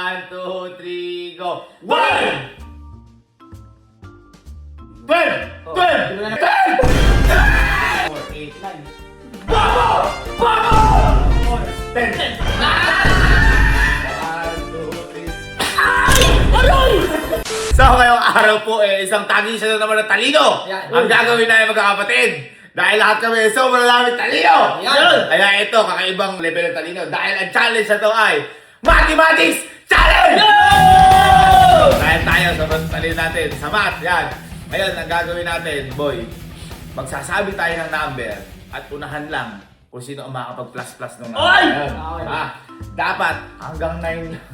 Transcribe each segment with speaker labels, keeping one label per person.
Speaker 1: 1, 2, 3, go! 1! 12! 12! 12! 4, 8, 9. Babo! 10! 1, 2, 3. So ngayong araw po isang tagisa na naman ng talino ang gagawin namin magkakapatid. Dahil lahat kami sobrang namin talino. Kaya ito, kakaibang level ng talino. Dahil ang challenge na ito ay Mathematics Challenge! Dahil tayo sa talino natin sa math, yan. Ngayon, ang gagawin natin, boy, magsasabi tayo ng number at unahan lang kung sino ang makakapag-plus-plus ng number. Dapat hanggang 9 lang.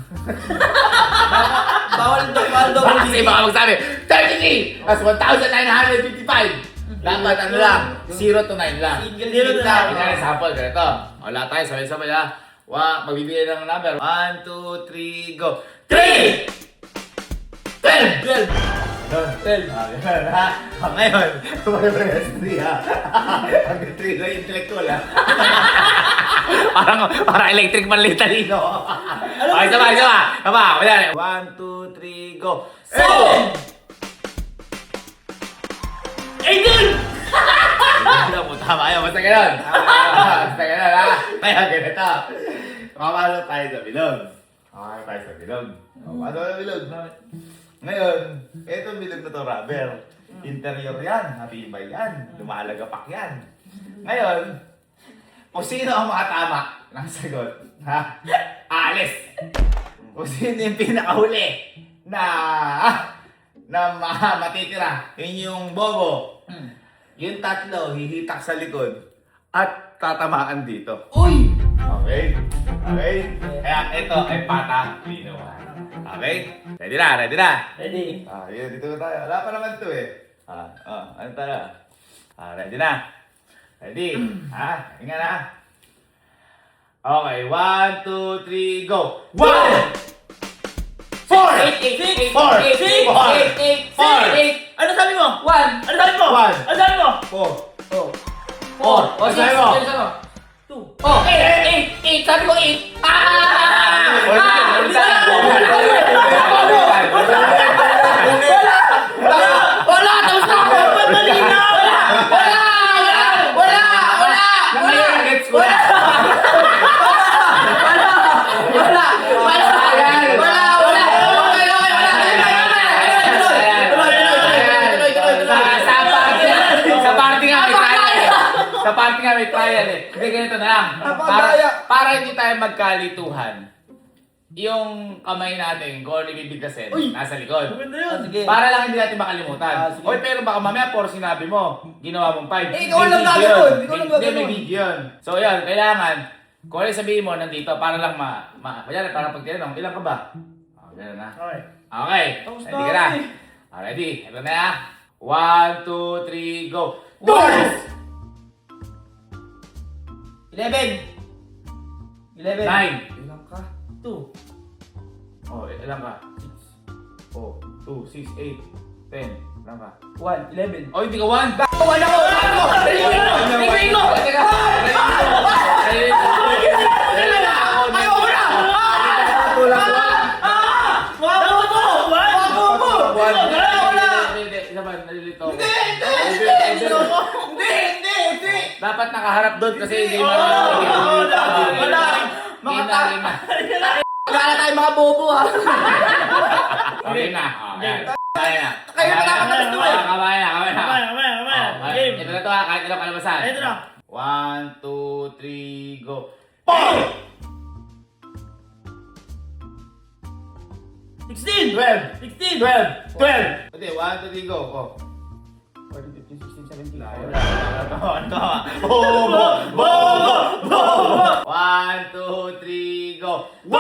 Speaker 2: Bawal daw.
Speaker 1: Kasi baka magsabi, 33! That's 1,955! Dapat ano lang, 0 to 9 lang.
Speaker 2: 0 to 9.
Speaker 1: Kanya sample, ganito. Wala tayo, sabay-sabay ha. Magbibigay ng number. 1, 2, 3, go! 3! 12! 12! Ngayon, parehas 3 ha. Hanggang 3 lang intellectual ha. Parang electric man lang talino. Okay, sabay. Tama, 1, 2, 3, go! 7! 18! Tama yun, basta ganun. Basta ganun ha. Kaya ganito. Mamalo tayo sa bilog. Okay, tayo sa bilog. Mamalo sa bilog. Ngayon, etong bilog na to, rubber. Interior yan, matibay yan, lumalagapak yan. Ngayon, kung sino ang makatama ng sagot, ha? Alis! Kung sino yung pinakahuli na matitira, yun yung bobo. Yung tatlo, hihitak sa likod at tatamaan dito.
Speaker 2: Uy!
Speaker 1: Okay? Kaya ito ay pata lino. Okay? Ready na?
Speaker 2: Ready?
Speaker 1: Yun, dito na tayo. Wala pa naman ito eh. Ano tayo? Ready na? Ready? Hinga na. Okay, 1, 2, 3, go! 1! 4! 4!
Speaker 2: 8! Ano sabi mo? 1! Ano sabi mo?
Speaker 1: 1!
Speaker 2: Ano sabi mo?
Speaker 1: 4! Ano sabi mo?
Speaker 2: 2! 8! Sabi ko 8! Wala! Tapos na ako! Ba't malinaw? Wala!
Speaker 1: Sa party nga may trial eh. Hindi, ganito na lang. Para hindi tayo magkalituhan. Yung kamay natin, kung ano ibibigkasin, nasa likod.
Speaker 2: Maganda yun. Sige.
Speaker 1: Para lang hindi natin makalimutan. Oy, pero baka mamaya 4 sinabi mo, ginawa mong 5.
Speaker 2: Ikaw lang gagawin.
Speaker 1: Hindi, may video yun. So yan, kailangan, kung ano sabihin mo nandito, para lang kunyari, para pag tinanong, ilan ka ba? Ganun na. Okay. Ready ka na? Ready? Ito na ya. 1, 2, 3, go!
Speaker 2: 11!
Speaker 1: 9!
Speaker 2: Ilang ka? 2!
Speaker 1: Ilan ka? 6. 2, 6, 8, 10. Ilan ka?
Speaker 2: 1! 11!
Speaker 1: Hindi ka 1!
Speaker 2: Wala ko!
Speaker 1: Dapat nakaharap doon kasi hindi
Speaker 2: Wala! Wala tayo mga bobo ha!
Speaker 1: Okay na. Kaya na.
Speaker 2: Kayo na nakatalas to eh!
Speaker 1: Kamay na.
Speaker 2: Game!
Speaker 1: Ito na to ha, kahit ilang kalabasan.
Speaker 2: Ito na!
Speaker 1: 1, 2, 3, go!
Speaker 2: 16!
Speaker 1: 12!
Speaker 2: 16!
Speaker 1: 12! Hindi, 1, 2, 3, go! 14, 15, 16, 17. Bobo! 1, 2, 3, go! 1!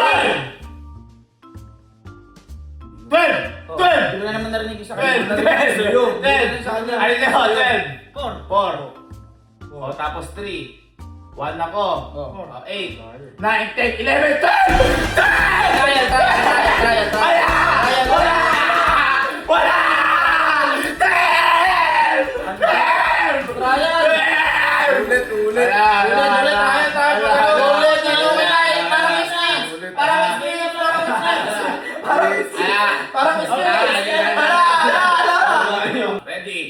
Speaker 1: 12! 12!
Speaker 2: Hindi ko na naman narinig yung sa kanya.
Speaker 1: 12! 12! Ano na 12?
Speaker 2: 4!
Speaker 1: 4. Tapos 3. 1 ako. 8. 9, 10, 11, 12! 12! Wala! 10! Ulit!
Speaker 2: Para mas Parang gusto niya.
Speaker 1: Ready?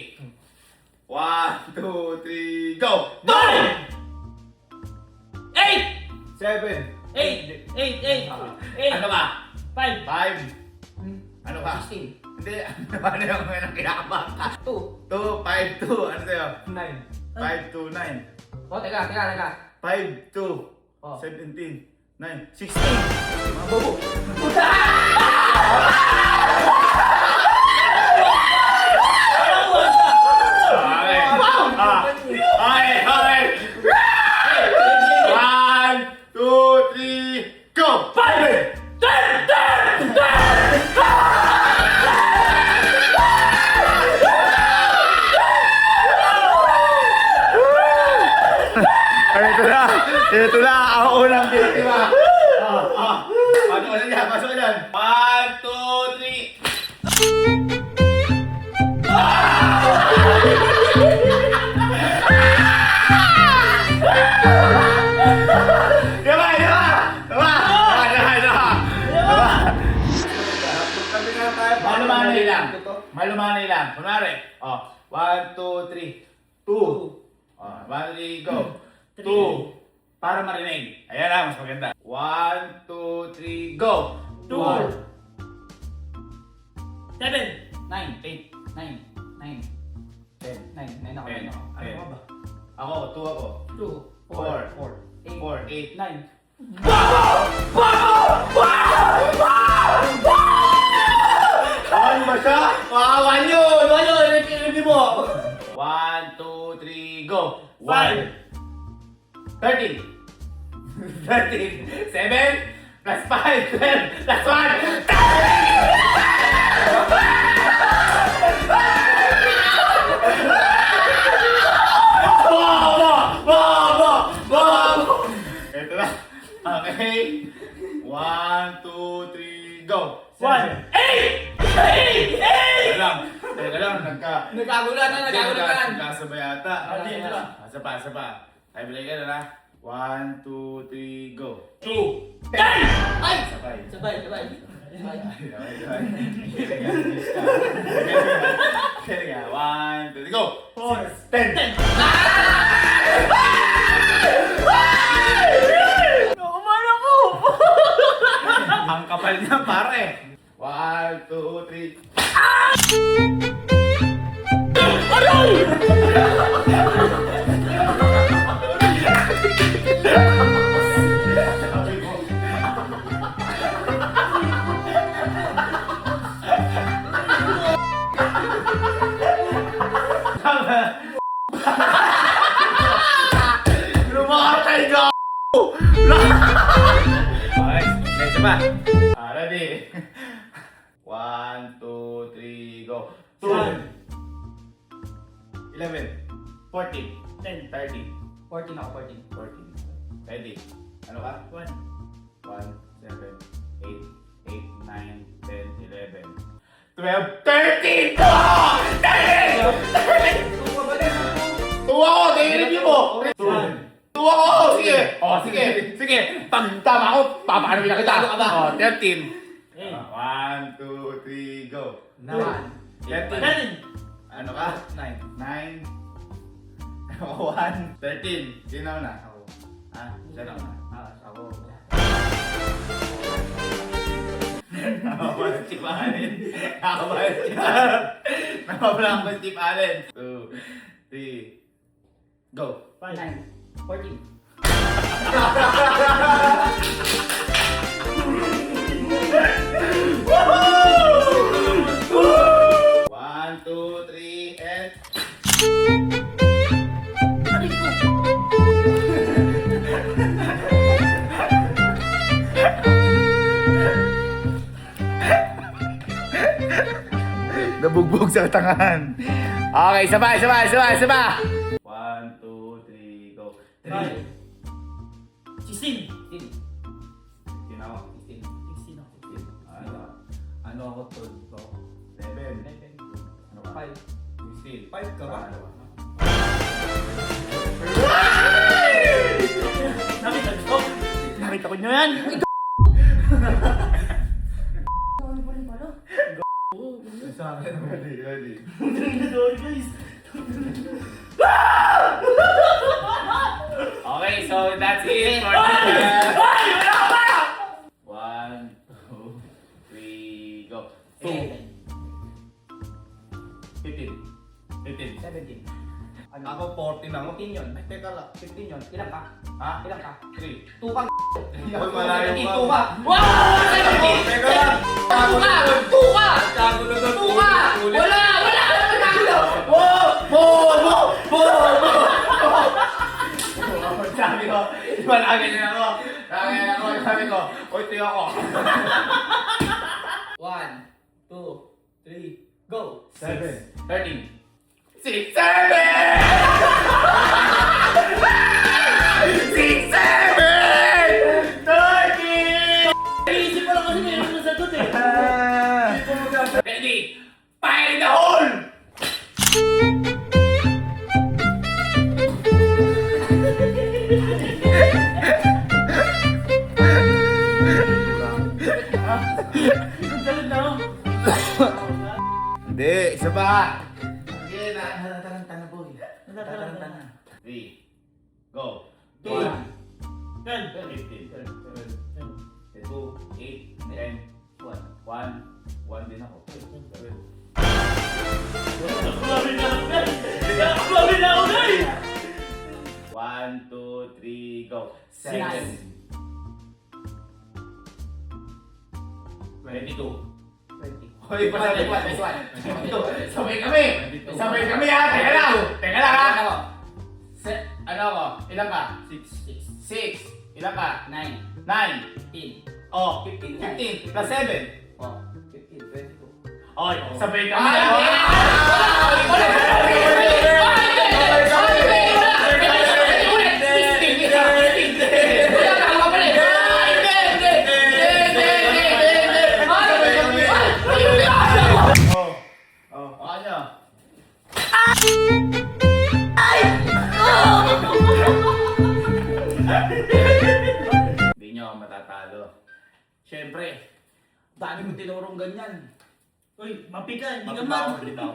Speaker 1: 1, 2, 3, go!
Speaker 2: 8!
Speaker 1: 7.
Speaker 2: 8!
Speaker 1: Ano ba?
Speaker 2: 5!
Speaker 1: 5. Ano ba?
Speaker 2: 16!
Speaker 1: Hindi, ano yung kinakabahan ka?
Speaker 2: 2!
Speaker 1: 2, 5, 2. Ano sa'yo?
Speaker 2: 9!
Speaker 1: 5, 2, 9.
Speaker 2: Oh, teka.
Speaker 1: 5, 2,
Speaker 2: Oh.
Speaker 1: 17, 9, 16.
Speaker 2: Mga bobo.
Speaker 1: Okay. Okay. 1, 2, 3, go! 5! Ito na, ang unang biktima. Pasok ka dyan, pasok ka dyan. 1, 2, 3. Malumanay lang. Kunwari, 1, 2, 3. 2. 1, 2, go. 2. Para marinig. Ayan na, mas maganda. 1, 2, 3, go. 2.
Speaker 2: 7!
Speaker 3: 9, 8, 9, 9, 10, 9 ako.
Speaker 1: 10.
Speaker 3: Ano ka ba?
Speaker 1: Ako, 2 ako.
Speaker 2: 2!
Speaker 1: 4, 8.
Speaker 3: 9.
Speaker 1: Ano ba siya?
Speaker 2: Kawan yun! Review mo!
Speaker 1: 1, 2, 3, go.
Speaker 2: 5!
Speaker 1: 13. 13. 7 plus 5. 12 plus 1. Ito na. Okay. 1, 2, 3, go.
Speaker 2: 1! 8!
Speaker 1: Teka lang,
Speaker 2: Nagkagulatan!
Speaker 1: nagkasabay ata.
Speaker 2: Hindi na.
Speaker 1: Isa pa. Tiebreaker na. 1, 2, 3, go.
Speaker 2: 2! 10! Ay!
Speaker 1: Sabay.
Speaker 2: Sabay.
Speaker 1: Kaya nga, 1, 2, 3, go!
Speaker 2: 4!
Speaker 1: 10!
Speaker 2: Nakuman ako!
Speaker 1: Ang kapal niya, pare! 1, 2, 3. Lumakatay ka! Okay, next pa. Ready? 1, 2, 3, go. 2. 11. 14.
Speaker 2: 10.
Speaker 1: 13.
Speaker 3: 14 ako, 14.
Speaker 1: 14. Ready? Ano ka?
Speaker 2: 1.
Speaker 1: 1, 7, 8, 8, 9, 10, 11, 12, 13! Tuwa! 13! Tuwa ko! I-review mo! Tuwa ko! Sige! Sige! Pag tama ako, papaano na kita? 13. 1, 2, 3, go. 13.
Speaker 2: 10!
Speaker 1: Ano ka? 9. 1, 13. Sino na?
Speaker 3: Ako.
Speaker 1: Ha? Sino na?
Speaker 3: Ako.
Speaker 1: Nakabala si Allen. Nakabala ko si Allen. 2, 3, go.
Speaker 3: 9, 14.
Speaker 1: One, two, three, and... Nabugbog sa tangan. Okay, isa pa. 1, 2, 3, go. 3.
Speaker 2: 16!
Speaker 3: 16.
Speaker 1: Yun ako.
Speaker 2: 16 ako.
Speaker 1: 16.
Speaker 3: Ano ako, 12 ko?
Speaker 1: 11.
Speaker 3: 11.
Speaker 1: Ano ka?
Speaker 3: 5.
Speaker 1: 16.
Speaker 3: 5 ka ba?
Speaker 1: Ano ba?
Speaker 2: Nakita ko nyo yan!
Speaker 4: Ano pa rin pala?
Speaker 2: sa akin.
Speaker 1: Ready.
Speaker 2: Sorry guys.
Speaker 1: Okay, so that's it for today. 1, 2, 3, go.
Speaker 2: 8.
Speaker 1: 15. 15.
Speaker 2: 17.
Speaker 1: Ako 14 ako.
Speaker 2: 14 yun.
Speaker 1: Ay, teka lang.
Speaker 2: 15 yun. Ilan ka?
Speaker 1: Ha?
Speaker 2: Ilan ka?
Speaker 1: 3.
Speaker 2: 2 ka.
Speaker 1: Ay, malayo
Speaker 2: 17,
Speaker 1: pa.
Speaker 2: 2 ka. Wow! 17!
Speaker 1: Teka lang.
Speaker 2: 2 ka! 2 ka!
Speaker 1: Tago na doon.
Speaker 2: 2 ka! Wala! Wala! Ano tago?
Speaker 1: Sabi ko, malaki na ako. Sabi ko, oy, tiyo ako.
Speaker 2: 1, 2, 3, go!
Speaker 1: 7, 13, 6, 7! 6, 7! 30!
Speaker 2: Iisip ko lang kasi may ano sagot eh.
Speaker 1: Ready? Fire in the hole!
Speaker 2: Ang galit na ako.
Speaker 1: Hindi, isa pa.
Speaker 2: Sige na. Nataranta na boy. Nataranta na.
Speaker 1: 3, go.
Speaker 2: 2,
Speaker 1: 10,
Speaker 2: 10,
Speaker 1: 15, 2, 8, 10, 1, 1 din ako.
Speaker 2: Grabe na ako guys! Grabe na ako guys!
Speaker 1: 1, 2, 3, go. 6, 22.
Speaker 2: 20.
Speaker 1: Hoy, pasabi ko.
Speaker 2: This one.
Speaker 1: Sabay kami. Sabay kami ha. Teka lang. Teka lang ha.
Speaker 2: Ano?
Speaker 1: Ano ako? Ilan ka?
Speaker 2: 6.
Speaker 1: 6. Ilan ka?
Speaker 2: 9.
Speaker 1: 9.
Speaker 2: 15.
Speaker 1: Oh,
Speaker 2: 15.
Speaker 1: 15 plus 7.
Speaker 2: Oh, 15, 22.
Speaker 1: Oy, sabay kami. Hindi nyo ako matatalo.
Speaker 2: Siyempre, dami kong tinurong ganyan.
Speaker 3: Uy, mapi ka, hindi ka
Speaker 1: Bitaw,
Speaker 3: man.
Speaker 1: bitaw.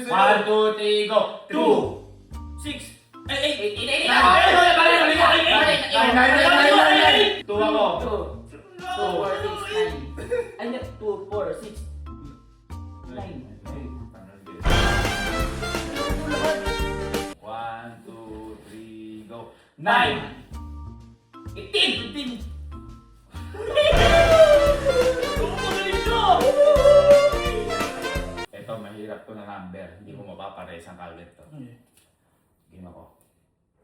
Speaker 1: 1, 2, 3, go.
Speaker 2: 2,
Speaker 3: 6, 8, 8.
Speaker 1: 2 ako.
Speaker 2: 2, 4, 6, 9. Ay, 2, 4, 6, 9.
Speaker 1: 1, 2, 3, go. 9.
Speaker 2: 18! 18!
Speaker 1: Ito, mahirap to na number. Hindi ko mapapares ang kagad to. Game ako.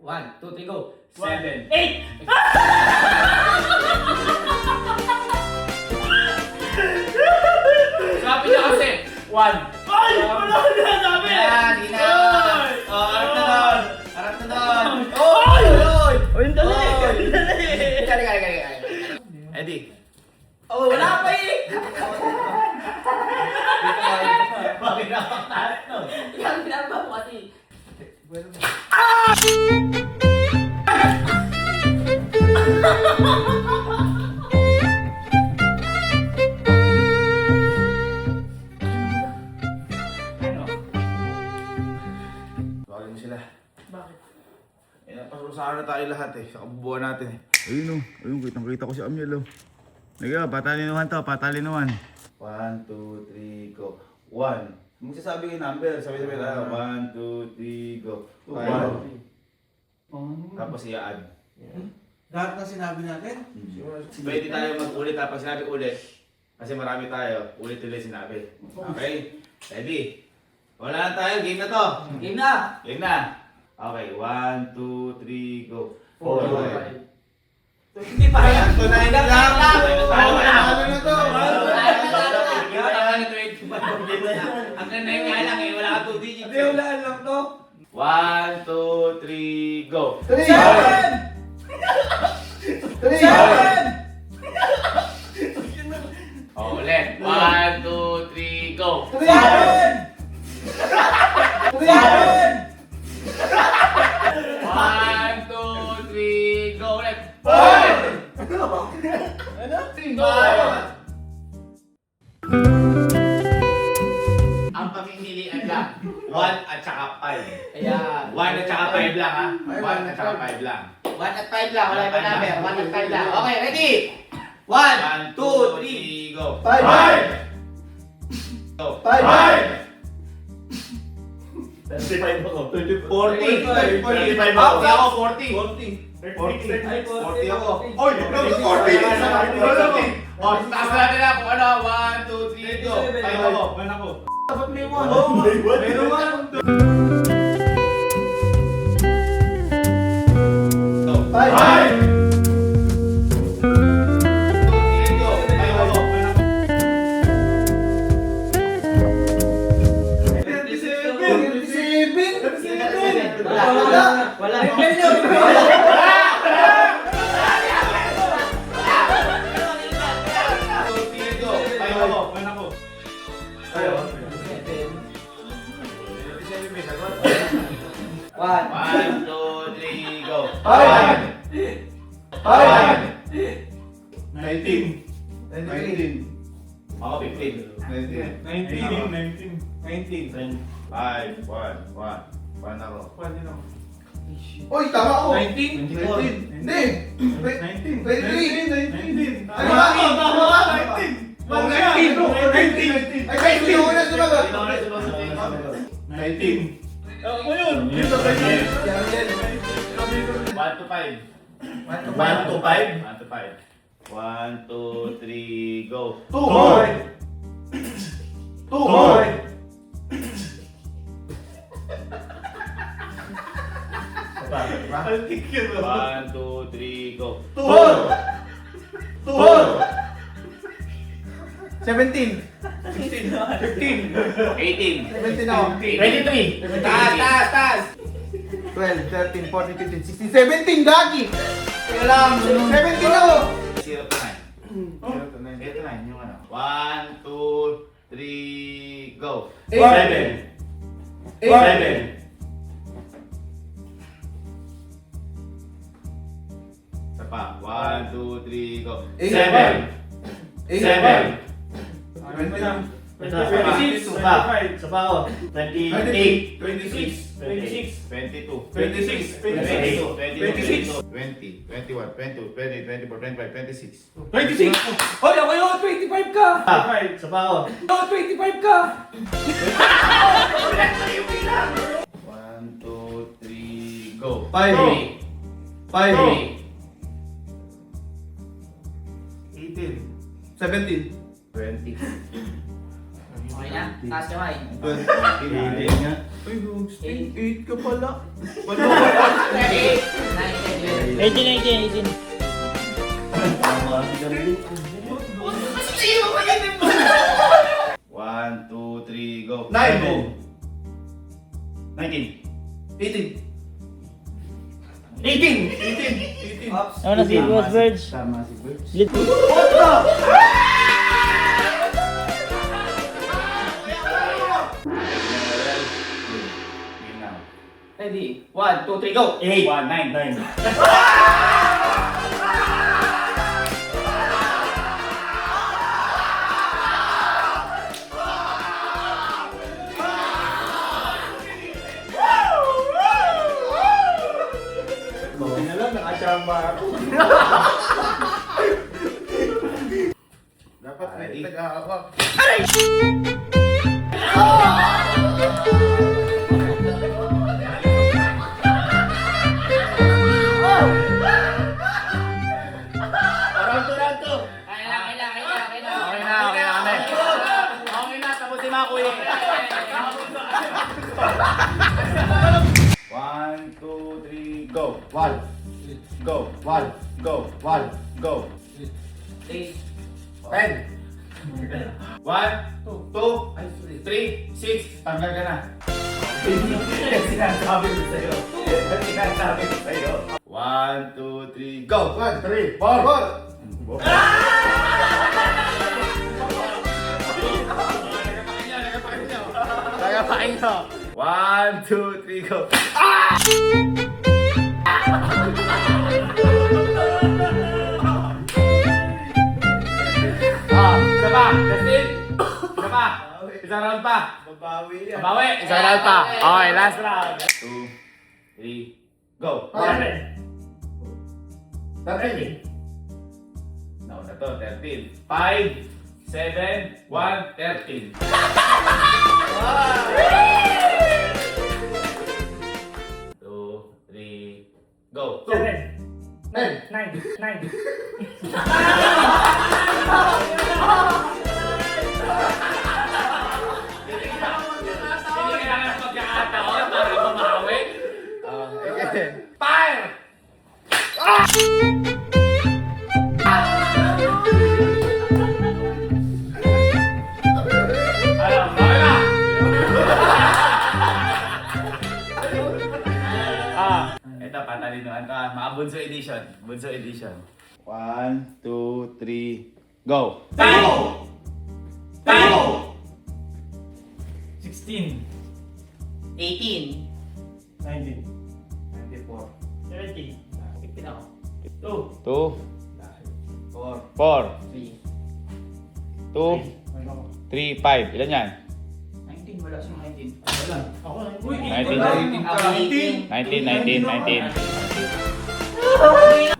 Speaker 2: 1, 2, 3, go!
Speaker 1: 7.
Speaker 2: 8!
Speaker 1: Sabi niya kasi, 1.
Speaker 3: Ay! Wala na namin!
Speaker 1: Yan, di na. Oh, harap na doon. Harap na doon.
Speaker 3: Oy!
Speaker 1: Oy!
Speaker 3: Oy, ang dali!
Speaker 1: Oy!
Speaker 3: Ang dali!
Speaker 1: Kali. Eddie.
Speaker 2: Oh, wala pa eh!
Speaker 1: Bakit nakakalit no?
Speaker 2: Yung pinapa mo kasi.
Speaker 1: Tawagin mo sila.
Speaker 2: Bakit?
Speaker 1: Eh, napasarusahan na tayo lahat eh. Sa kabubuan natin eh.
Speaker 4: Ayun o. Ayun, kitang-kita ko si Amiel o. Nagka, patalinuhan to, patalinuhan.
Speaker 1: 1, 2, 3, go. 1. Magsasabi kayo number. Sabay-sabay tayo. 1, 2, 3, go. 1. Tapos i-add.
Speaker 5: Lahat na sinabi natin?
Speaker 1: Pwede tayo mag-ulit ha. Pag sinabi ulit, kasi marami tayo, ulit-ulit sinabi. Okay? Ready? Wala na tayo. Game na to.
Speaker 2: Game na!
Speaker 1: Game na. Okay. 1, 2, 3, go. 4.
Speaker 2: Hindi pa yan!
Speaker 1: Tunayin na lang.
Speaker 5: Ano na to?
Speaker 1: Ang ganda yung nga lang eh. Wala ka 2 digits.
Speaker 5: Hindi, hulaan lang to.
Speaker 1: 1, 2, 3, go.
Speaker 5: 3! 3!
Speaker 1: Oh, ulit. 1, 2, 3, go.
Speaker 5: 3! 3!
Speaker 1: 1, 2, 3, go ulit. 5!
Speaker 5: Ano?
Speaker 1: Go! 1 at saka 5.
Speaker 2: Ayan.
Speaker 1: 1 at saka 5 lang ha. 1 at saka 5 lang.
Speaker 2: 1 at 5 lang. Wala iba number. 1 at 5 lang. Okay, ready? 1,
Speaker 1: 1,
Speaker 2: 2, 3.
Speaker 1: 2, 3, go.
Speaker 5: 5!
Speaker 1: Go.
Speaker 5: 5!
Speaker 1: 35 ako.
Speaker 5: 40.
Speaker 1: 35 ako. Ako 40. 40 ako. Oy, 40. Oh, taas natin na kung ano. 1, 2, 3, go. 5 ako. 1 ako.
Speaker 5: Dapat may 1. Meron 1.
Speaker 1: Go.
Speaker 5: 5!
Speaker 1: 2, 3, go. 5 ako.
Speaker 5: 27!
Speaker 2: Wala. One.
Speaker 1: 1, 2, 3, go.
Speaker 5: 5!
Speaker 1: 19.
Speaker 5: 19!
Speaker 1: Ako 15.
Speaker 5: 19!
Speaker 1: 5, 1 ako.
Speaker 5: Uy, tama ako!
Speaker 1: 19?
Speaker 5: 19! Hindi!
Speaker 1: 19.
Speaker 5: 23! Ano ba ako? Tama ka! 19! Ay, guys, hindi ko na sumagot!
Speaker 1: 19.
Speaker 5: Ako yun! Dito ka yun!
Speaker 1: 1 to 5.
Speaker 5: 1 to
Speaker 1: 1 to
Speaker 5: 5.
Speaker 1: 5? 1 to 5. 1, 2, 3, go.
Speaker 5: 2 more! 2 more!
Speaker 1: Antik yun. 1, 2, 3, go.
Speaker 5: 2 more! 2 more! 17!
Speaker 1: 18.
Speaker 5: 17 ako.
Speaker 1: 23.
Speaker 2: Taas.
Speaker 5: 12, 13, 14, 15, 16, 17, Gagi! Kaya lang, 17 ako!
Speaker 1: 0 to 9. 0 to 9. 8 to 9 yung ano. 1, 2, 3, go.
Speaker 5: 7.
Speaker 1: 7. Isa pa. 1, 2, 3, go. 7. 7.
Speaker 5: 26,
Speaker 1: Isa pa ako. 28. 26. 22.
Speaker 5: 26.
Speaker 1: 20. 21. 22. 20. 24. 25. 26.
Speaker 2: 26. Hoy, ako yun. 25 ka.
Speaker 1: Isa pa ako.
Speaker 2: Oh, 25 ka.
Speaker 1: 1, 2, 3, go.
Speaker 5: 5. 5.
Speaker 1: 18.
Speaker 5: 17.
Speaker 1: 20.
Speaker 2: Okay na. Taas kamay.
Speaker 1: 20. nga.
Speaker 5: Ay, Rogs, 8 ka pala.
Speaker 2: 8, 9, 10, 11.
Speaker 1: 1, 2, 3, go.
Speaker 5: 9.
Speaker 1: 19.
Speaker 5: 18.
Speaker 1: 18.
Speaker 6: Ano na si Boss Birds?
Speaker 1: Tama si Birds.
Speaker 2: Ready? 1, 2, 3, go.
Speaker 1: 8. 1, 9.
Speaker 5: Buti na lang, nakachamba ako. Dapat may
Speaker 1: Ready?
Speaker 5: nag-aawak.
Speaker 1: Round 2.
Speaker 2: Okay na.
Speaker 1: Okay na, tapos si Makuya. 1, 2, 3, go. 1. Go. 1. Go. 1. Go.
Speaker 2: 8,
Speaker 1: 10. 1, 2, 3, 6. Tanggal ka na. Sinasabi ko sa'yo. 1, 2, 3, go.
Speaker 5: 1, 3, 4.
Speaker 1: Nagapain nyo. 1, 2, 3, go. Isa pa. That's it. Isa pa. pa. Isang round pa.
Speaker 5: Babawi yan.
Speaker 1: Babawi. Isang round pa. Okay, last round. 2, 3, go.
Speaker 2: 13.
Speaker 1: Nauna to, 13. 5, 7, 1, 13. 2, 3, go.
Speaker 2: 9.
Speaker 1: Hindi kailangan ng pagkakataon para bumawi.
Speaker 5: Okay.
Speaker 1: Fire! Okay na! Ito, patalinuan to. Mga Bunso Edition. Bunso Edition.
Speaker 4: 1, 2, 3, go!
Speaker 1: Tayo!
Speaker 3: 16.
Speaker 2: 18.
Speaker 5: 19.
Speaker 2: 17. 15 ako.
Speaker 4: 2,
Speaker 5: 4.
Speaker 4: 4,
Speaker 2: 3.
Speaker 4: 2, 3, 5. Ilan yan?
Speaker 3: 19, wala siyang 19.
Speaker 2: Ako lang.
Speaker 4: 19,
Speaker 5: 19.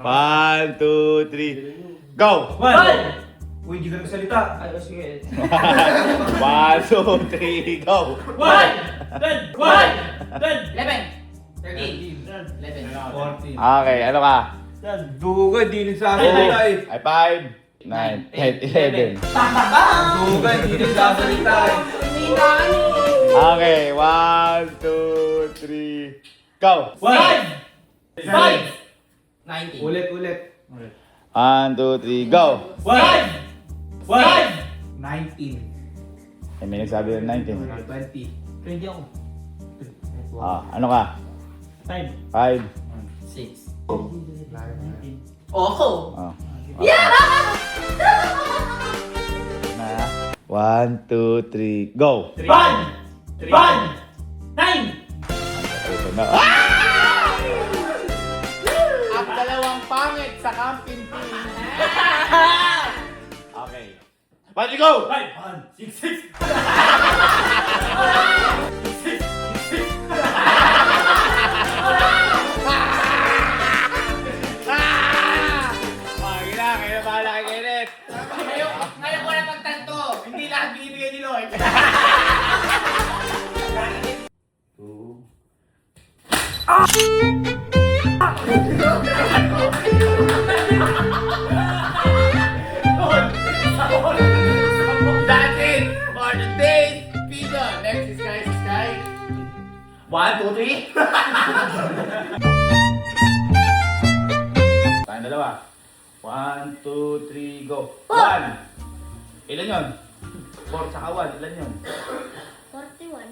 Speaker 4: 1, 2, 3, go!
Speaker 3: 1!
Speaker 5: Uy, di ka magsalita.
Speaker 3: Ay, sige.
Speaker 4: 1, 2, 3, go!
Speaker 3: 1! 10! 1!
Speaker 2: 11. 13. 11.
Speaker 5: 14.
Speaker 4: Okay, ano ka?
Speaker 5: Dugay, di nagsasalita eh.
Speaker 4: Ay, 5, 9, 10, 11.
Speaker 5: Dugay, di nagsasalita eh.
Speaker 4: Okay, 1, 2, 3, go!
Speaker 3: 5!
Speaker 2: 19.
Speaker 5: Ulit.
Speaker 4: 1, 2, 3, go!
Speaker 3: 1!
Speaker 5: 19.
Speaker 4: Eh, may nagsabi ng 19.
Speaker 5: 20.
Speaker 3: 20 ako.
Speaker 4: Ano ka?
Speaker 3: 5.
Speaker 4: 5.
Speaker 2: 6.
Speaker 3: 19.
Speaker 2: Ako.
Speaker 4: Oh. Na. 1, 2, 3, go!
Speaker 3: 1! 9!
Speaker 4: Ito na.
Speaker 1: Ang dalawang pangit sa camping team.
Speaker 4: Okay. Let's go!
Speaker 3: 5! 6!
Speaker 1: Kaya bahala kay Kenneth.
Speaker 2: Ngayon ko na pagtanto.
Speaker 1: Hindi lahat binibigay ni Lloyd. 2. That's it for today's video. Next is Sky. 1, 2, 3. Tayong dalawa. 1, 2, 3, go. 1. Ilan yun? 4 tsaka 1. Ilan yun?
Speaker 6: 41.